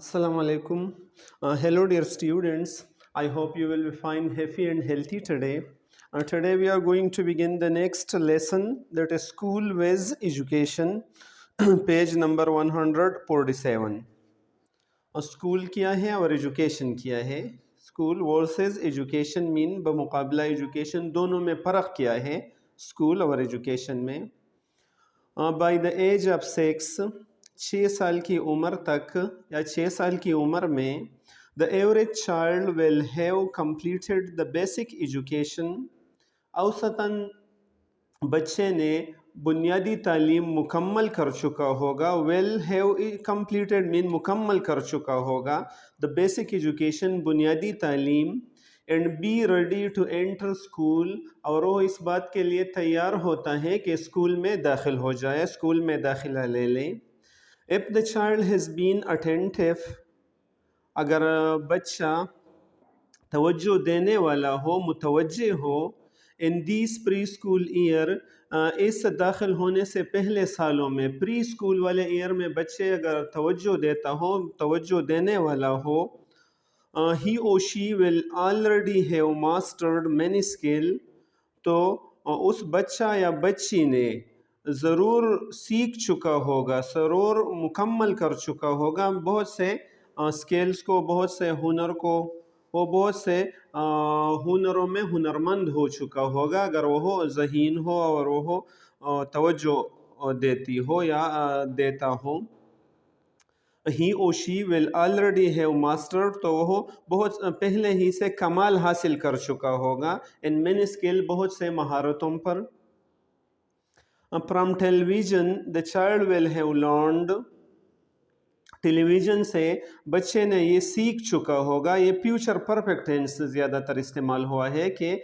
Assalamu alaikum. Hello, dear students. I hope you will be fine, happy, and healthy today. Today, we are going to begin the next lesson, that is School with Education, page number 147. School کیا ہے اور education کیا ہے. School versus education مین بمقابلہ education دونوں میں فرق کیا ہے اسکول اور ایجوکیشن میں. بائی دا ایج آف 6 سال کی عمر تک یا 6 سال کی عمر میں the average child will have completed the basic education. اوسطاً بچے نے بنیادی تعلیم مکمل کر چکا ہوگا. ویل ہیو کمپلیٹڈ مین مکمل کر چکا ہوگا دا بیسک ایجوکیشن بنیادی تعلیم. And be ready to enter school, اور وہ اس بات کے لیے تیار ہوتا ہے کہ اسکول میں داخل ہو جائے, اسکول میں داخلہ لے لیں. If the child has been attentive, اگر بچہ توجہ دینے والا ہو, متوجہ ہو, ان دیس پری اسکول ایئر, اس داخل ہونے سے پہلے سالوں میں, پری اسکول والے ایئر میں بچے اگر توجہ دیتا ہو, توجہ دینے والا ہو, he or she will already have mastered many skill, تو اس بچہ یا بچی نے ضرور سیکھ چکا ہوگا, ضرور مکمل کر چکا ہوگا بہت سے سکلز کو, بہت سے ہنر کو, وہ بہت سے ہنروں میں ہنرمند ہو چکا ہوگا اگر وہ ذہین ہو اور وہ توجہ دیتی ہو یا دیتا ہو. he or she will already have mastered, تو وہ بہت پہلے ہی سے کمال حاصل کر چکا ہوگا in many skill, بہت سے مہارتوں پر. from television the child will have learned, television سے بچے نے یہ سیکھ چکا ہوگا. یہ فیوچر پرفیکٹ ٹینس زیادہ تر استعمال ہوا ہے کہ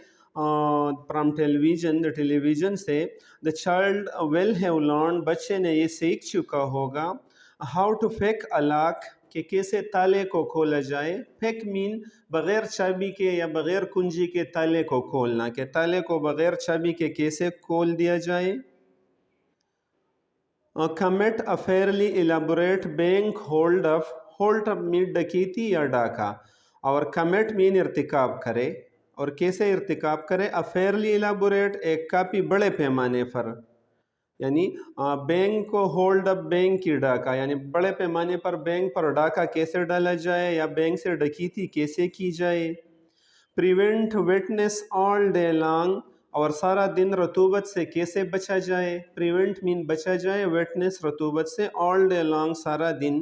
from television, television سے the child will have learn, بچے نے یہ سیکھ چکا ہوگا. How to fake a lock, کہ کیسے تالے کو کھولا جائے. فیک مین بغیر چابی کے یا بغیر کنجی کے تالے کو کھولنا, کہ تالے کو بغیر چابی کے کیسے کھول دیا جائے. commit a fairly elaborate bank hold up, hold up مین ڈکیتی یا ڈاکہ, اور commit مین ارتکاب کرے, اور کیسے ارتکاب کرے. a fairly elaborate, ایک کافی بڑے پیمانے پر, یعنی بینک کو ہولڈ اپ, بینک کی ڈاکہ, یعنی بڑے پیمانے پر بینک پر ڈاکہ کیسے ڈالا جائے یا بینک سے ڈکیتی کیسے کی جائے. Prevent witness all day long, اور سارا دن رطوبت سے کیسے بچا جائے. پریونٹ مین بچا جائے, ویٹنس رطوبت سے, آل ڈے لانگ سارا دن.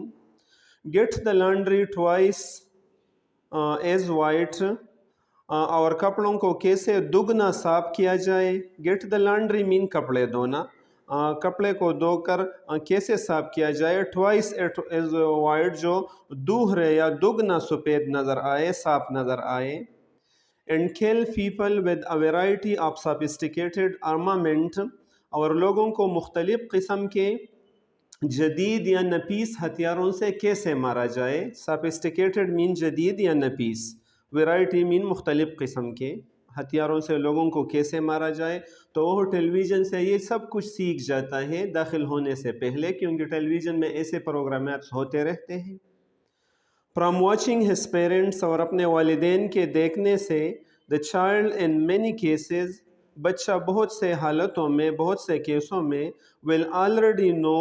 Get the laundry twice as white, اور کپڑوں کو کیسے دگنا صاف کیا جائے. گیٹ دا لانڈری مین کپڑے دھونا, کپڑے کو دھو کر کیسے صاف کیا جائے. ٹوائس ایز وائٹ, جو دوہرے یا دگنا سفید نظر آئے, صاف نظر آئے. And kill people with a variety of sophisticated armament, اور لوگوں کو مختلف قسم کے جدید یا نفیس ہتھیاروں سے کیسے مارا جائے. sophisticated مین جدید یا نفیس, ویرائٹی مین مختلف قسم کے ہتھیاروں سے لوگوں کو کیسے مارا جائے. تو وہ ٹیلی ویژن سے یہ سب کچھ سیکھ جاتا ہے داخل ہونے سے پہلے, کیونکہ ٹیلی ویژن میں ایسے پروگرامات ہوتے رہتے ہیں. فرام واچنگ ہز پیرنٹس, اور اپنے والدین کے دیکھنے سے. The child in many cases, بچہ بہت سے حالتوں میں, بہت سے کیسوں میں. Will already know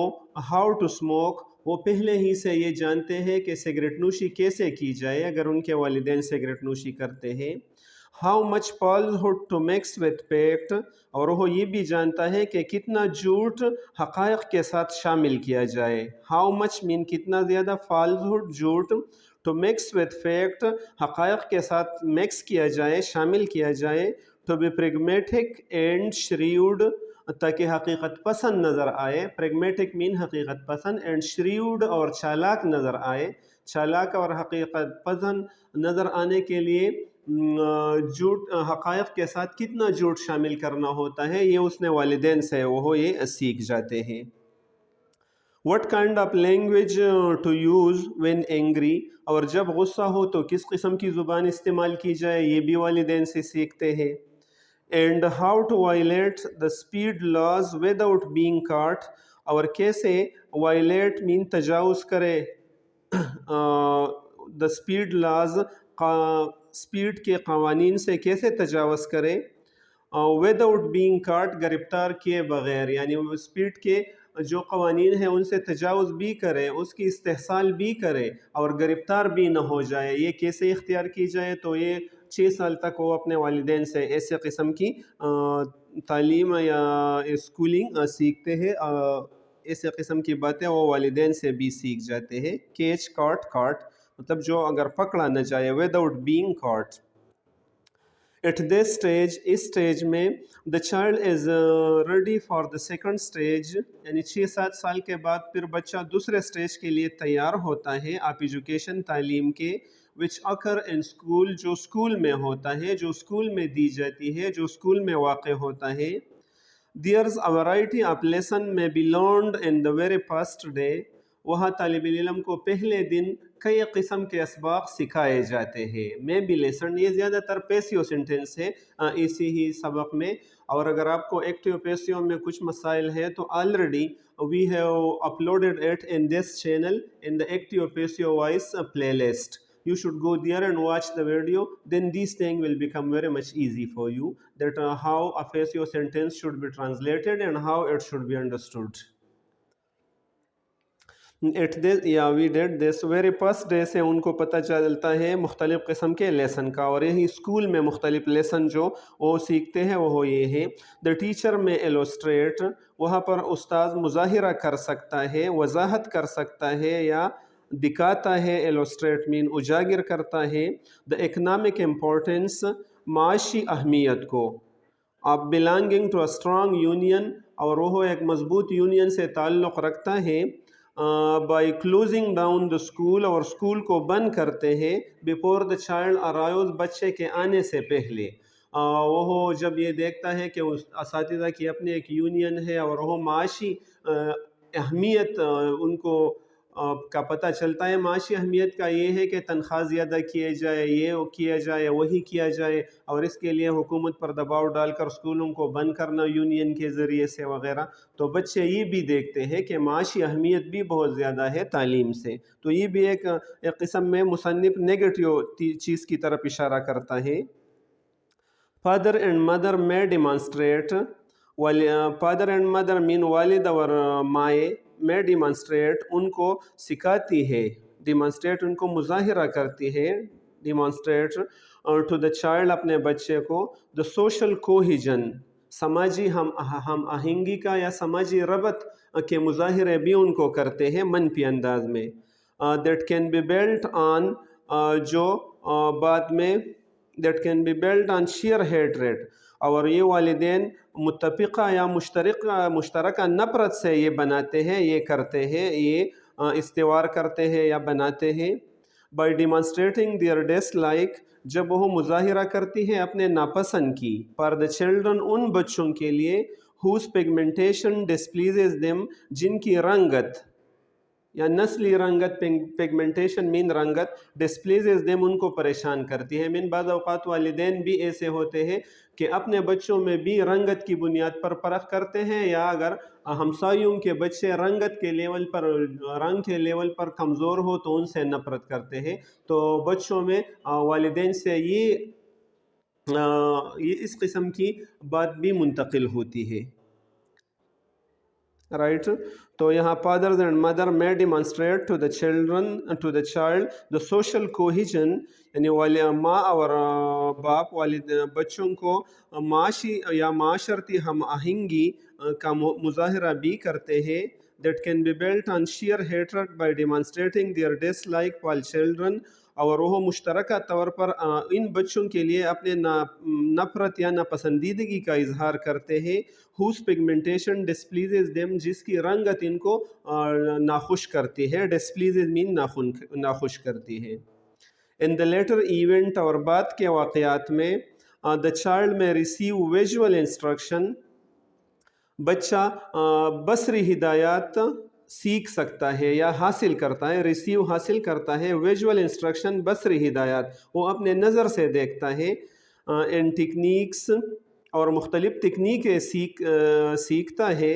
how to smoke, وہ پہلے ہی سے یہ جانتے ہیں کہ سگریٹ نوشی کیسے کی جائے اگر ان کے والدین سگریٹ نوشی کرتے ہیں. How much falsehood to mix with fact, اور وہ یہ بھی جانتا ہے کہ کتنا جھوٹ حقائق کے ساتھ شامل کیا جائے. ہاؤ مچ مین کتنا زیادہ, فالسہڈ جھوٹ, ٹو مکس وتھ فیکٹ حقائق کے ساتھ مکس کیا جائے, شامل کیا جائے. ٹو بی پریگمیٹک اینڈ شریوڈ, تاکہ حقیقت پسند نظر آئے. پریگمیٹک مین حقیقت پسند, اینڈ شریوڈ اور چالاک نظر آئے. چالاک اور حقیقت پسند نظر آنے کے لیے جھوٹ, حقائق کے ساتھ کتنا جھوٹ شامل کرنا ہوتا ہے, یہ اس نے والدین سے وہ یہ سیکھ جاتے ہیں. what kind of language to use when angry, اور جب غصہ ہو تو کس قسم کی زبان استعمال کی جائے, یہ بھی والدین سے سیکھتے ہیں. and how to violate the speed laws without being caught, اور کیسے violate مین تجاوز کرے دا اسپیڈ لاز، اسپیڈ کے قوانین سے کیسے تجاوز کرے، وداؤٹ بینگ کاٹ، گرفتار کیے بغیر، یعنی وہ اسپیڈ کے جو قوانین ہیں ان سے تجاوز بھی کرے، اس کی استحصال بھی کرے اور گرفتار بھی نہ ہو جائے، یہ کیسے اختیار کی جائے؟ تو یہ 6 سال تک وہ اپنے والدین سے ایسے قسم کی تعلیم یا اسکولنگ سیکھتے ہیں، ایسے قسم کی باتیں وہ والدین سے بھی سیکھ جاتے ہیں۔ کیچ کاٹ کاٹ مطلب جو اگر پکڑا نہ جائے، without being caught. At this stage, اس اسٹیج میں the child is ready for the second stage, یعنی 6-7 سال کے بعد پھر بچہ دوسرے اسٹیج کے لیے تیار ہوتا ہے آپ ایجوکیشن، تعلیم کے، وچ اکر ان اسکول، جو اسکول میں ہوتا ہے، جو اسکول میں دی جاتی ہے، جو اسکول میں واقع ہوتا ہے۔ There's a variety of lesson may be learned in the very first day، وہاں طالب علم کو پہلے دن کئی قسم کے اسباق سکھائے جاتے ہیں۔ میں بھی لیسن، یہ زیادہ تر پیسیو سینٹینس ہے اسی ہی سبق میں، اور اگر آپ کو ایکٹیو پیسیو میں کچھ مسائل ہے تو already we have uploaded it in this channel in the active passive voice playlist. You should go there and watch the video, then these things will become very much easy for you, that how a passio sentence should be translated and how it should be understood. We did this very first day سے ان کو پتہ چلتا ہے مختلف قسم کے lesson کا، اور یہی اسکول میں مختلف لیسن جو وہ سیکھتے ہیں وہ یہ ہے۔ The teacher may illustrate، وہاں پر استاذ مظاہرہ کر سکتا ہے، وضاحت کر سکتا ہے یا دکھاتا ہے، ایلوسٹریٹ مین اجاگر کرتا ہے، دا اکنامک امپورٹنس، معاشی اہمیت کو، آپ belonging to a strong union, اور وہ ایک مضبوط یونین سے تعلق رکھتا ہے، by closing down the school, اور اسکول کو بند کرتے ہیں، بیفور دا چائلڈ ارائیوز، بچے کے آنے سے پہلے۔ وہ جب یہ دیکھتا ہے کہ اس اساتذہ کی اپنی ایک یونین ہے اور وہ معاشی اہمیت ان کو کا پتہ چلتا ہے، معاشی اہمیت کا یہ ہے کہ تنخواہ زیادہ کیے جائے، یہ کیا جائے، وہی کیا جائے، اور اس کے لیے حکومت پر دباؤ ڈال کر اسکولوں کو بند کرنا یونین کے ذریعے سے وغیرہ، تو بچے یہ بھی دیکھتے ہیں کہ معاشی اہمیت بھی بہت زیادہ ہے تعلیم سے، تو یہ بھی ایک قسم میں مصنف نیگیٹو چیز کی طرف اشارہ کرتا ہے۔ فادر اینڈ مدر میں ڈیمانسٹریٹ، فادر اینڈ مدر مین والد اور مائیں، میں ڈیمانسٹریٹ ان کو سکھاتی ہے، ڈیمانسٹریٹ ان کو مظاہرہ کرتی ہے، ڈیمانسٹریٹ ٹو دا چائلڈ اپنے بچے کو، دا سوشل کوہیجن، سماجی ہم آہنگی کا یا سماجی ربط کے مظاہرے بھی ان کو کرتے ہیں منفی انداز میں۔ That can be built on, جو بعد میں that can be built on shared hatred, اور یہ والدین متفقہ یا مشترکہ نفرت سے یہ بناتے ہیں، یہ کرتے ہیں، یہ استوار کرتے ہیں یا بناتے ہیں۔ By demonstrating their dislike, جب وہ مظاہرہ کرتی ہیں اپنے ناپسند کی، فار دا چلڈرن ان بچوں کے لیے، ہوز پیگمنٹیشن ڈسپلیزز دیم، جن کی رنگت یا نسلی رنگت، پیگمنٹیشن مین رنگت، ڈسپلیزز دیم ان کو پریشان کرتی ہے۔ من بعض اوقات والدین بھی ایسے ہوتے ہیں کہ اپنے بچوں میں بھی رنگت کی بنیاد پر پرکھ کرتے ہیں، یا اگر ہمسایوں کے بچے رنگت کے لیول پر، رنگ کے لیول پر کمزور ہو تو ان سے نفرت کرتے ہیں، تو بچوں میں والدین سے یہ اس قسم کی بات بھی منتقل ہوتی ہے، رائٹ۔ تو یہاں فادرز اینڈ مدر میں demonstrate to the children, to the child, the social cohesion, یعنی ماں اور باپ والد بچوں کو معاشی یا معاشرتی ہم آہنگی کا مظاہرہ بھی کرتے ہیں۔ That can be built on shared hatred by demonstrating their dislike all children, اور وہ مشترکہ طور پر ان بچوں کے لیے اپنے نفرت یا ناپسندیدگی کا اظہار کرتے ہیں، whose pigmentation displeases them، جس کی رنگت ان کو ناخوش کرتی ہے، displeases mean ناخوش کرتی ہے۔ in the later event، اور بعد کے واقعات میں، the child may receive visual instruction، بچہ بصری ہدایات سیکھ سکتا ہے یا حاصل کرتا ہے، ریسیو حاصل کرتا ہے، ویژول انسٹرکشن بصری ہدایات، وہ اپنے نظر سے دیکھتا ہے، ان ٹیکنیکس، اور مختلف تکنیکیں سیکھتا ہے،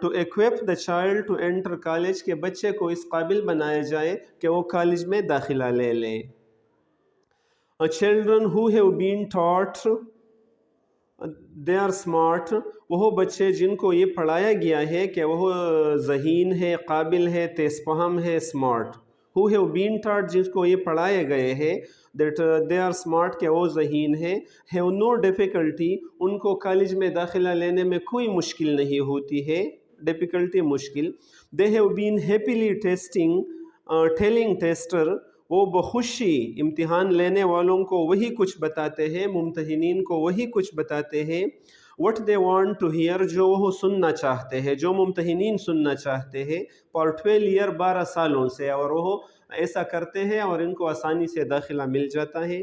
to equip the child to enter college, کہ بچے کو اس قابل بنایا جائے کہ وہ کالج میں داخلہ لے لیں. Children who have been taught they are smart, وہ بچے جن کو یہ پڑھایا گیا ہے کہ وہ ذہین ہے، قابل ہے، تیز فہم ہے، اسمارٹ. ہو ہیو بین ٹاٹ، جس کو یہ پڑھائے گئے ہیں، دیٹ دے آر اسمارٹ، کہ وہ ذہین ہے. ہیو نو ڈیفیکلٹی، ان کو کالج میں داخلہ لینے میں کوئی مشکل نہیں ہوتی ہے. ڈیفیکلٹی مشکل. They have been happily telling tester, وہ بخوشی امتحان لینے والوں کو وہی کچھ بتاتے ہیں، ممتحنین کو وہی کچھ بتاتے ہیں. What they want to hear, جو وہ سننا چاہتے ہیں، جو ممتحنین سننا چاہتے ہیں. فار 12 ایئر، 12 سالوں سے، اور وہ ایسا کرتے ہیں اور ان کو آسانی سے داخلہ مل جاتا ہے.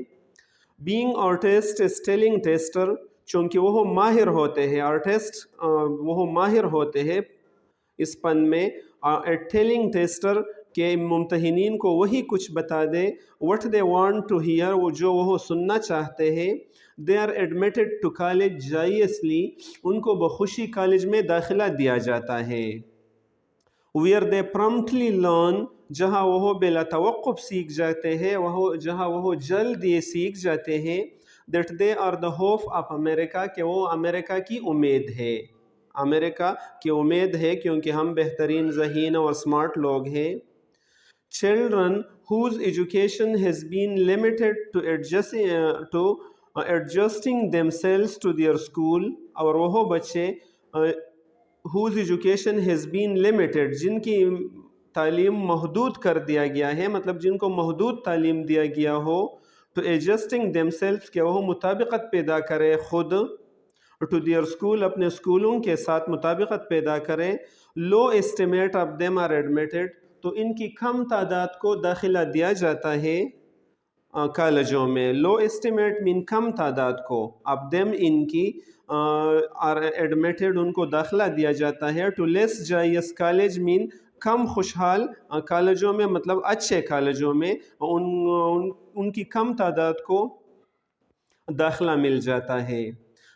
Being artist is telling tester, چونکہ وہ ماہر ہوتے ہیں، آرٹسٹ وہ ماہر ہوتے ہیں اس فن میں. ٹیلنگ ٹیسٹر، کہ ممتحنین کو وہی کچھ بتا دے. What they want to hear, جو وہ سننا چاہتے ہیں. They are admitted to college joyously, ان کو بخوشی کالج میں داخلہ دیا جاتا ہے. ویئر دے پرمپٹلی لرن، جہاں وہ بلا توقف سیکھ جاتے ہیں، جہاں وہ جلد یہ سیکھ جاتے ہیں. That they are the hope of America, کہ وہ امریکہ کی امید ہے. امریکہ کی امید ہے کیونکہ ہم بہترین، ذہین اور اسمارٹ لوگ ہیں. Children whose education has been limited to adjusting themselves to their school، اور وہ بچے whose education has been limited، جن کی تعلیم محدود کر دیا گیا ہے، مطلب جن کو محدود تعلیم دیا گیا ہو. to adjusting themselves، کہ وہ مطابقت پیدا کرے خود. to their school، اپنے اسکولوں کے ساتھ مطابقت پیدا کریں. low estimate of them are admitted، تو ان کی کم تعداد کو داخلہ دیا جاتا ہے کالجوں میں. لو اسٹیمیٹ مین کم تعداد کو، اب دیم ان کی، آر ایڈمیٹڈ ان کو داخلہ دیا جاتا ہے. ٹو لیس جائیس کالج مین کم خوشحال کالجوں میں، مطلب اچھے کالجوں میں ان کی کم تعداد کو داخلہ مل جاتا ہے.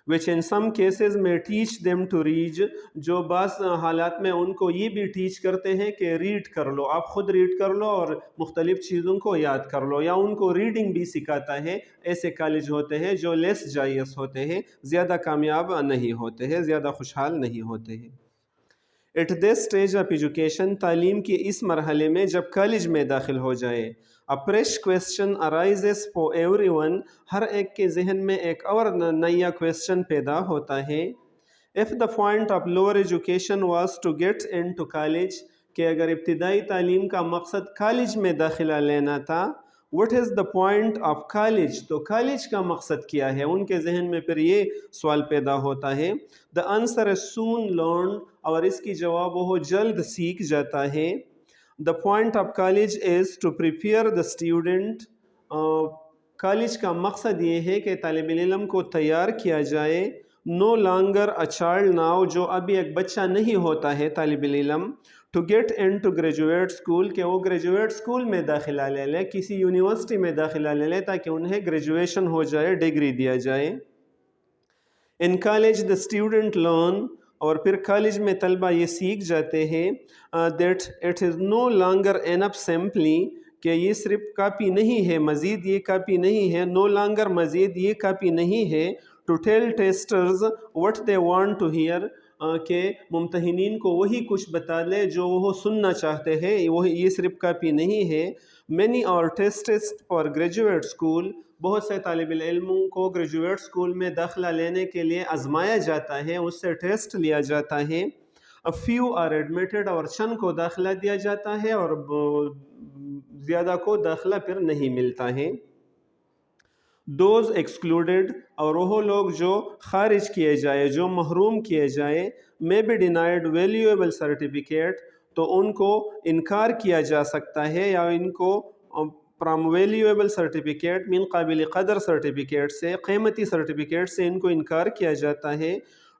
which in some cases may teach them to read، جو بعض حالات میں ان کو یہ بھی ٹیچ کرتے ہیں کہ ریڈ کر لو، آپ خود ریڈ کر لو اور مختلف چیزوں کو یاد کر لو، یا ان کو ریڈنگ بھی سکھاتا ہے. ایسے کالج ہوتے ہیں جو لیس جائز ہوتے ہیں، زیادہ کامیاب نہیں ہوتے ہیں، زیادہ خوشحال نہیں ہوتے ہیں. At this stage of education, تعلیم کے اس مرحلے میں جب کالج میں داخل ہو جائے. A fresh question arises for everyone، ہر ایک کے ذہن میں ایک اور نیا کویسچن پیدا ہوتا ہے. If the point of lower education was to get into college، کہ اگر ابتدائی تعلیم کا مقصد کالج میں داخلہ لینا تھا. What is the point of college، تو کالج کا مقصد کیا ہے، ان کے ذہن میں پھر یہ سوال پیدا ہوتا ہے. The answer is soon learned، اور اس کی جواب وہ جلد سیکھ جاتا ہے. The point of college is to prepare the student، college کا مقصد یہ ہے کہ طالب علم کو تیار کیا جائے. No longer a child now، جو ابھی ایک بچہ نہیں ہوتا ہے طالب علم. To get into graduate school، کہ وہ گریجویٹ اسکول میں داخلہ لے لے، کسی یونیورسٹی میں داخلہ لے لے تاکہ انہیں گریجویشن ہو جائے، ڈگری دیا جائے. In college the student learn، اور پھر کالج میں طلبہ یہ سیکھ جاتے ہیں that it is no longer enough simply، کہ یہ صرف کافی نہیں ہے، مزید یہ کافی نہیں ہے. no longer، مزید یہ کافی نہیں ہے. to tell testers what they want to hear، کہ ممتحنین کو وہی کچھ بتا لے جو وہ سننا چاہتے ہیں، یہ صرف کافی نہیں ہے. many are tests for graduate school، بہت سے طالب علموں کو گریجویٹ اسکول میں داخلہ لینے کے لیے آزمایا جاتا ہے، اس سے ٹیسٹ لیا جاتا ہے. A few are admitted، اور چند کو داخلہ دیا جاتا ہے اور زیادہ کو داخلہ پھر نہیں ملتا ہے. Those excluded، اور وہ لوگ جو خارج کیے جائے، جو محروم کیے جائے. may be denied valuable certificate، تو ان کو انکار کیا جا سکتا ہے، یا ان کو from valuable certificate من قابل قدر سرٹیفکیٹ سے، قیمتی سرٹیفکیٹ سے ان کو انکار کیا جاتا ہے.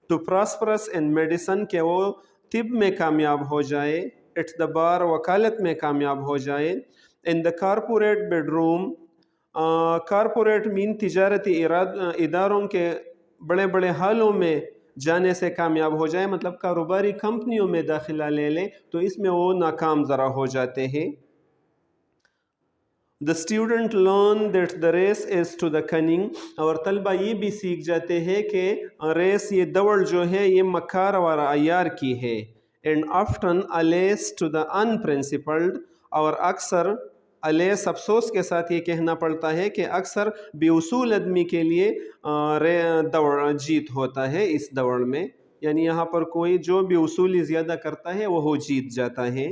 to prosperous in medicine، کہ وہ طب میں کامیاب ہو جائے. at the bar، وکالت میں کامیاب ہو جائے. in the corporate bedroom، corporate مین تجارتی اداروں کے بڑے بڑے حالوں میں جانے سے کامیاب ہو جائے، مطلب کاروباری کمپنیوں میں داخلہ لے لیں تو اس میں وہ ناکام ذرا ہو جاتے ہیں۔ The student learn that the race is to the cunning، اور طلبہ یہ بھی سیکھ جاتے ہیں کہ ریس، یہ دوڑ جو ہے یہ مکار اور عیار کی ہے۔ And often alas to the unprincipled، اور اکثر الیس افسوس کے ساتھ یہ کہنا پڑتا ہے کہ اکثر بے اصول آدمی کے لیے دوڑ جیت ہوتا ہے اس دوڑ میں، یعنی یہاں پر کوئی جو بے اصولی زیادہ کرتا ہے وہ جیت جاتا ہے۔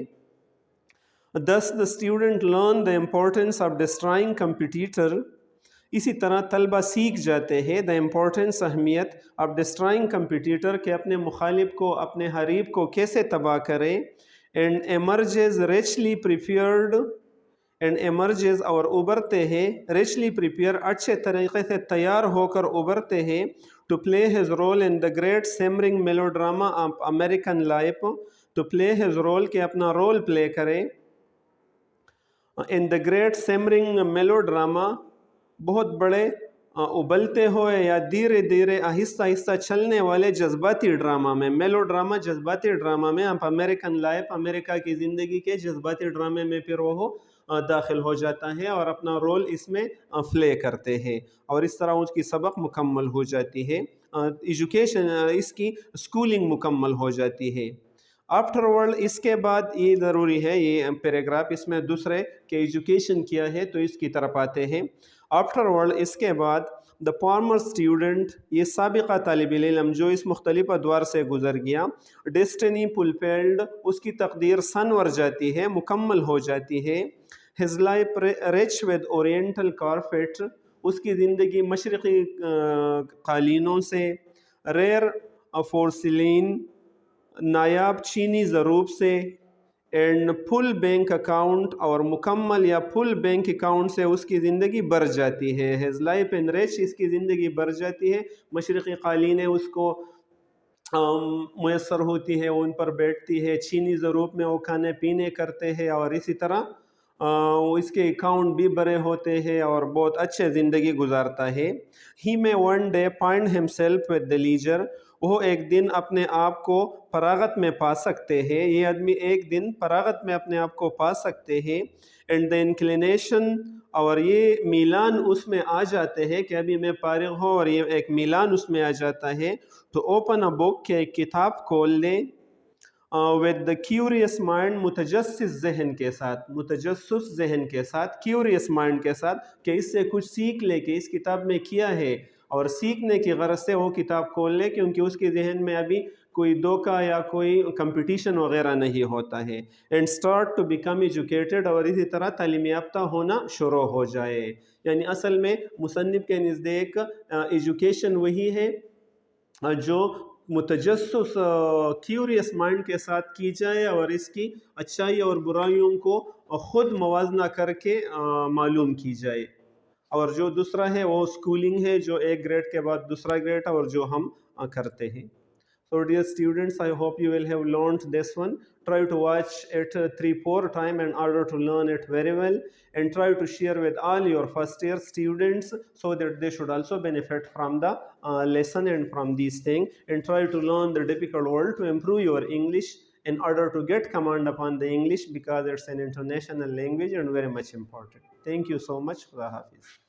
Thus the student learn the importance of destroying competitor، اسی طرح طلبہ سیکھ جاتے ہیں the importance، اہمیت of destroying competitor، کہ اپنے مخالف کو، اپنے حریف کو کیسے تباہ کریں۔ and emerges richly prepared، and emerges اور ابھرتے ہیں richly prepared، اچھے طریقے سے تیار ہو کر ابھرتے ہیں to play his role in the great simmering melodrama of American life، to play his role کہ اپنا رول پلے کریں in the great simmering melodrama، بہت بڑے ابلتے ہوئے یا دھیرے دھیرے آہستہ آہستہ چلنے والے جذباتی ڈرامہ میں، میلو ڈرامہ جذباتی ڈرامہ میں، آپ امریکن لائف، امریکہ کی زندگی کے جذباتی ڈرامے میں پھر وہ داخل ہو جاتا ہے اور اپنا رول اس میں پلے کرتے ہیں، اور اس طرح اس کی سبق مکمل ہو جاتی ہے، ایجوکیشن اس کی اسکولنگ مکمل ہو جاتی ہے۔ آفٹر ورلڈ، اس کے بعد یہ ضروری ہے، یہ پیراگراف اس میں دوسرے کہ ایجوکیشن کیا ہے تو اس کی طرف آتے ہیں۔ آفٹر ورلڈ، اس کے بعد دا فارمر اسٹوڈنٹ، یہ سابقہ طالب علم جو اس مختلف ادوار سے گزر گیا، ڈیسٹنی فلفلڈ، اس کی تقدیر سنور جاتی ہے، مکمل ہو جاتی ہے۔ His life rich with oriental carpet, اس کی زندگی مشرقی قالینوں سے، ریئر فورسلین، نایاب چینی ضروب سے، اینڈ فل بینک اکاؤنٹ، اور مکمل یا فل بینک اکاؤنٹ سے اس کی زندگی بڑھ جاتی ہے۔ ہیز لائف ان ریچ، اس کی زندگی بڑھ جاتی ہے، مشرقی قالینیں اس کو میسر ہوتی ہے، ان پر بیٹھتی ہے، چینی ضروب میں وہ کھانے پینے کرتے ہیں، اور اسی طرح اس کے اکاؤنٹ بھی بڑے ہوتے ہیں اور بہت اچھے زندگی گزارتا ہے۔ He may one day find himself with the leisure, وہ ایک دن اپنے آپ کو فراغت میں پا سکتے ہیں، یہ آدمی ایک دن فراغت میں اپنے آپ کو پا سکتے ہیں۔ اینڈ دا انکلینیشن، اور یہ میلان اس میں آ جاتے ہیں کہ ابھی میں فارغ ہوں، اور یہ ایک میلان اس میں آ جاتا ہے تو اوپن اے بک، کہ ایک کتاب کھول لیں، with the curious mind، متجسس ذہن کے ساتھ، متجسس ذہن کے ساتھ، curious mind کے ساتھ، کہ اس سے کچھ سیکھ لے کہ اس کتاب میں کیا ہے، اور سیکھنے کی غرض سے وہ کتاب کھول لے، کیونکہ اس کے ذہن میں ابھی کوئی دھوکہ یا کوئی کمپٹیشن وغیرہ نہیں ہوتا ہے۔ And start to become educated, اور اسی طرح تعلیم یافتہ ہونا شروع ہو جائے۔ یعنی اصل میں مصنف کے نزدیک ایجوکیشن وہی ہے جو متجسس کیوریس مائنڈ کے ساتھ کی جائے، اور اس کی اچھائی اور برائیوں کو خود موازنہ کر کے معلوم کی جائے، اور جو دوسرا ہے وہ اسکولنگ ہے، جو ایک گریڈ کے بعد دوسرا گریڈ، اور جو ہم کرتے ہیں۔ So dear students, I hope you will have learned this one. Try to watch it 3-4 times in order to learn it very well, and try to share with all your first year students so that they should also benefit from the lesson and from these things, and try to learn the difficult word to improve your English in order to get command upon the English, because it's an international language and very much important. Thank you so much. Khuda Hafiz.